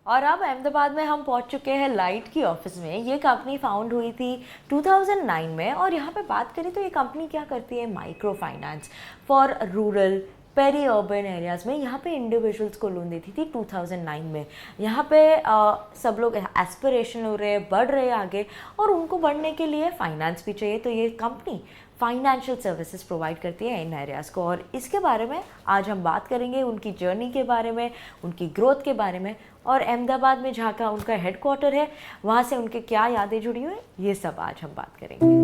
और अब अहमदाबाद में हम पहुंच चुके हैं लाइट की ऑफिस में। ये कंपनी फाउंड हुई थी 2009 में और यहाँ पे बात करें तो ये कंपनी क्या करती है, micro finance for rural peri urban areas में। यहाँ पे इंडिविजुअल्स को लोन देती थी 2009 में। यहाँ पे सब लोग एस्पिरेशन हो रहे हैं, बढ़ रहे हैं आगे, और उनको बढ़ने के लिए फाइनेंस भी चाहिए। तो ये कंपनी फाइनेंशियल सर्विसेज प्रोवाइड करती है इन एरियाज़ को, और इसके बारे में आज हम बात करेंगे, उनकी जर्नी के बारे में, उनकी ग्रोथ के बारे में, और अहमदाबाद में जहाँ का उनका हेडक्वार्टर है वहाँ से उनके क्या यादें जुड़ी हुई, ये सब आज हम बात करेंगे।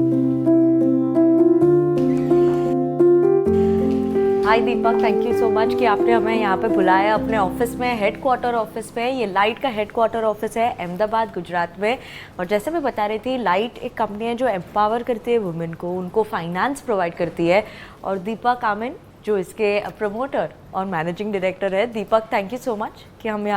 हाय दीपक, थैंक यू सो मच कि आपने हमें यहाँ पे बुलाया अपने ऑफिस में, हेडक्वार्टर ऑफिस पे। ये लाइट का हेडक्वार्टर ऑफिस है अहमदाबाद गुजरात में। और जैसे मैं बता रही थी, लाइट एक कंपनी है जो एम्पावर करती है वुमेन को, उनको फाइनेंस प्रोवाइड करती है। और दीपक आमिन जो इसके प्रमोटर और मैनेजिंग डायरेक्टर है। दीपक, थैंक यू सो मच कि हमें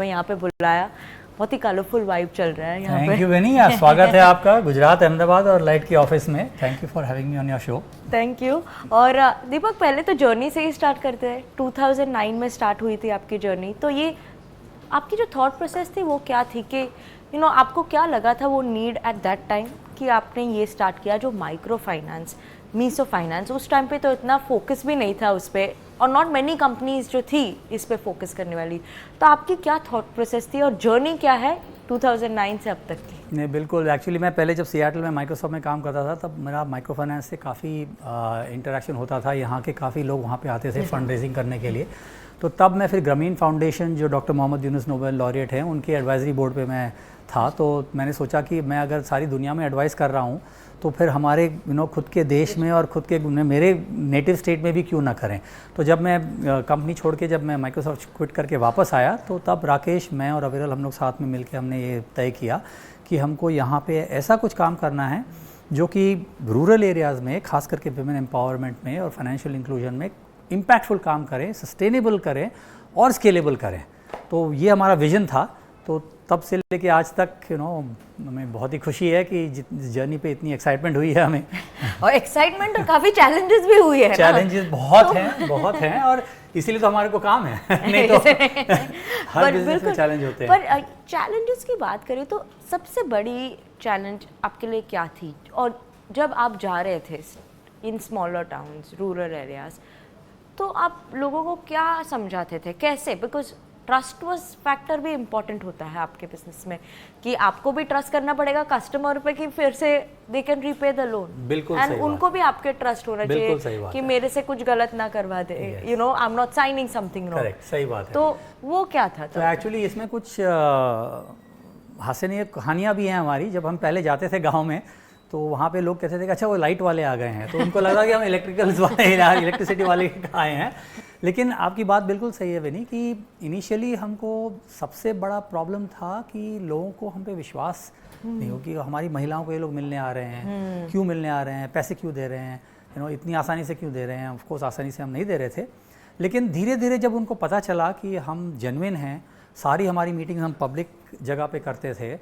यहाँ पे बुलाया। बहुत ही कलरफुल वाइब चल रहा है यहाँ पे। थैंक यू बेनी, स्वागत है आपका गुजरात अहमदाबाद और लाइट की ऑफिस में। Thank you for having me on your show. Thank you. और दीपक, पहले तो जर्नी से ही स्टार्ट करते हैं। 2009 में स्टार्ट हुई थी आपकी जर्नी, तो ये आपकी जो थॉट प्रोसेस थी वो क्या थी कि आपको क्या लगा था वो नीड एट दैट टाइम कि आपने ये स्टार्ट किया जो माइक्रो फाइनेंस, मीसो फाइनेंस। उस टाइम पे तो इतना फोकस भी नहीं था उस पर, और नॉट मेनी कंपनीज जो थी इस पे फोकस करने वाली। तो आपकी क्या थॉट प्रोसेस थी और जर्नी क्या है 2009 से अब तक की? नहीं, बिल्कुल। एक्चुअली मैं पहले जब सियाटल में माइक्रोसॉफ्ट में काम करता था तब मेरा माइक्रो फाइनेंस से काफ़ी इंटरेक्शन होता था। यहाँ के काफ़ी लोग वहाँ पे आते थे फंड रेजिंग करने के लिए। तो तब मैं फिर ग्रामीण फाउंडेशन, जो doctor Mohammad Yunus Nobel laureate हैं, उनके एडवाइजरी बोर्ड पे मैं था। तो मैंने सोचा कि मैं अगर सारी दुनिया में एडवाइस कर रहा हूँ तो फिर हमारे खुद के देश में और खुद के मेरे नेटिव स्टेट में भी क्यों ना करें। तो जब मैं कंपनी छोड़ के जब मैं माइक्रोसॉफ्ट क्विट करके वापस आया तो तब राकेश, मैं और अविरल हम लोग साथ में मिलकर हमने ये तय किया कि हमको यहाँ पे ऐसा कुछ काम करना है जो कि रूरल एरियाज़ में, खास करके विमेन एम्पावरमेंट में और फाइनेंशियल इंक्लूजन में इम्पैक्टफुल काम करें, सस्टेनेबल करें और स्केलेबल करें। तो ये हमारा विज़न था। तो तब से लेके आज तक हमें बहुत ही खुशी है कि जर्नी पे इतनी एक्साइटमेंट हुई है हमें। और एक्साइटमेंट और काफ़ी चैलेंजेस भी हुई है। चैलेंजेस बहुत हैं और इसीलिए तो हमारे को काम है। नहीं तो हर बिजनेस में चैलेंज होते हैं। पर चैलेंजेस की बात करें तो सबसे बड़ी चैलेंज आपके लिए क्या थी? और जब आप जा रहे थे in smaller towns, rural areas, तो आप लोगों को क्या समझाते थे, कैसे? बिकॉज ट्रस्ट वाज फैक्टर भी इम्पॉर्टेंट होता है आपके बिजनेस में, कि आपको भी ट्रस्ट करना पड़ेगा कस्टमर पे कि फिर से they can repay the loan. बिल्कुल एंड सही उनको भी आपके ट्रस्ट होना चाहिए कि मेरे से कुछ गलत ना करवा दे, I am not signing something wrong. Correct, सही बात है। तो वो क्या था? तो एक्चुअली इसमें कुछ हास्यनीय कहानियाँ भी हैं हमारी। जब हम पहले जाते थे गाँव में तो वहाँ पे लोग कहते थे कि अच्छा वो लाइट वाले आ गए हैं, तो उनको लगा कि हम इलेक्ट्रिसिटी वाले आए हैं। लेकिन आपकी बात बिल्कुल सही है बेनी कि इनिशियली हमको सबसे बड़ा प्रॉब्लम था कि लोगों को हम पे विश्वास नहीं हो कि हमारी महिलाओं को ये लोग मिलने आ रहे हैं, क्यों मिलने आ रहे हैं, पैसे क्यों दे रहे हैं, इतनी आसानी से क्यों दे रहे हैं। ऑफकोर्स आसानी से हम नहीं दे रहे थे, लेकिन धीरे धीरे जब उनको पता चला कि हम जेन्युइन हैं, सारी हमारी मीटिंग हम पब्लिक जगह पे करते थे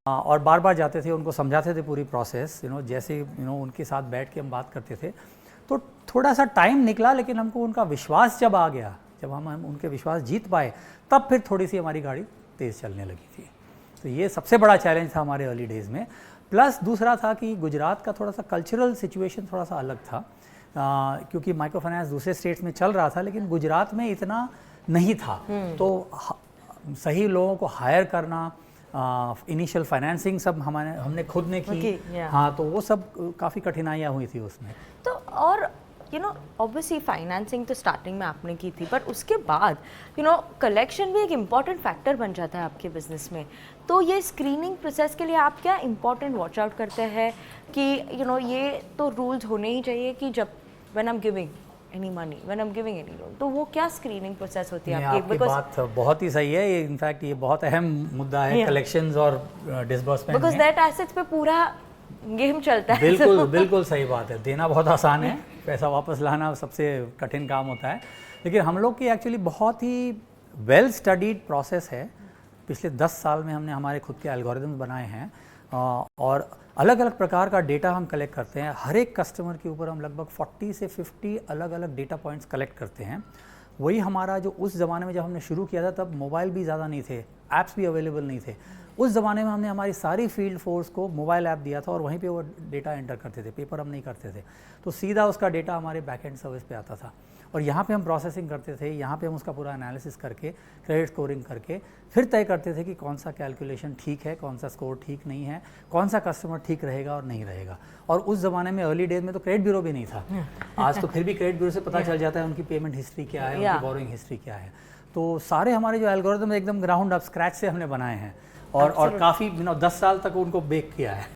और बार बार जाते थे, उनको समझाते थे पूरी प्रोसेस, जैसे उनके साथ बैठ के हम बात करते थे। तो थोड़ा सा टाइम निकला, लेकिन हमको उनका विश्वास जब आ गया, जब हम उनके विश्वास जीत पाए, तब फिर थोड़ी सी हमारी गाड़ी तेज़ चलने लगी थी। तो ये सबसे बड़ा चैलेंज था हमारे अर्ली डेज़ में। प्लस दूसरा था कि गुजरात का थोड़ा सा कल्चरल सिचुएशन थोड़ा सा अलग था, क्योंकि माइक्रो फाइनेंस दूसरे स्टेट्स में चल रहा था लेकिन गुजरात में इतना नहीं था। तो सही लोगों को हायर करना, इनिशियल फाइनेंसिंग सब हमने खुद ने की। हाँ, तो वो सब काफ़ी कठिनाइयाँ हुई थी उसमें। तो और ऑब्वियसली फाइनेंसिंग तो स्टार्टिंग में आपने की थी, पर उसके बाद कलेक्शन भी एक इम्पॉर्टेंट फैक्टर बन जाता है आपके बिजनेस में। तो ये स्क्रीनिंग प्रोसेस के लिए आप क्या इम्पॉर्टेंट वॉच आउट करते हैं कि ये तो रूल्स होने ही चाहिए कि जब when I am giving any money, when I am giving any loan, तो वो क्या स्क्रीनिंग प्रोसेस होती है आपकी? बात बहुत ही सही है। ये इनफैक्ट ये बहुत अहम मुद्दा है, कलेक्शंस और डिसबर्समेंट, बिकॉज दैट एसेट्स पे पूरा गेम चलता है। बिल्कुल बिल्कुल सही बात है। देना बहुत आसान है, पैसा वापस लाना सबसे कठिन काम होता है। लेकिन हम लोग की एक्चुअली बहुत ही वेल स्टडीड प्रोसेस है। पिछले 10 साल में हमने हमारे खुद के एल्गोरिदम्स बनाए हैं और अलग अलग प्रकार का डेटा हम कलेक्ट करते हैं। हर एक कस्टमर के ऊपर हम लगभग 40 से 50 अलग अलग डेटा पॉइंट्स कलेक्ट करते हैं वही हमारा जो उस ज़माने में जब हमने शुरू किया था तब मोबाइल भी ज़्यादा नहीं थे, ऐप्स भी अवेलेबल नहीं थे। उस ज़माने में हमने हमारी सारी फील्ड फोर्स को मोबाइल ऐप दिया था और वहीं पे वो डेटा एंटर करते थे, पेपर हम नहीं करते थे। तो सीधा उसका डेटा हमारे बैक एंड सर्विस पे आता था और यहाँ पे हम प्रोसेसिंग करते थे, यहाँ पे हम उसका पूरा एनालिसिस करके क्रेडिट स्कोरिंग करके फिर तय करते थे कि कौन सा कैलकुलेशन ठीक है, कौन सा स्कोर ठीक नहीं है, कौन सा कस्टमर ठीक रहेगा और नहीं रहेगा। और उस ज़माने में अर्ली डेज में तो क्रेडिट ब्यूरो भी नहीं था। आज तो फिर भी क्रेडिट ब्यूरो से पता चल जाता है उनकी पेमेंट हिस्ट्री क्या है, उनकी बोरोइंग हिस्ट्री क्या है। तो सारे हमारे जो एल्गोरिथम एकदम ग्राउंड अप स्क्रैच से हमने बनाए हैं और काफ़ी 10 साल तक उनको बेक किया है।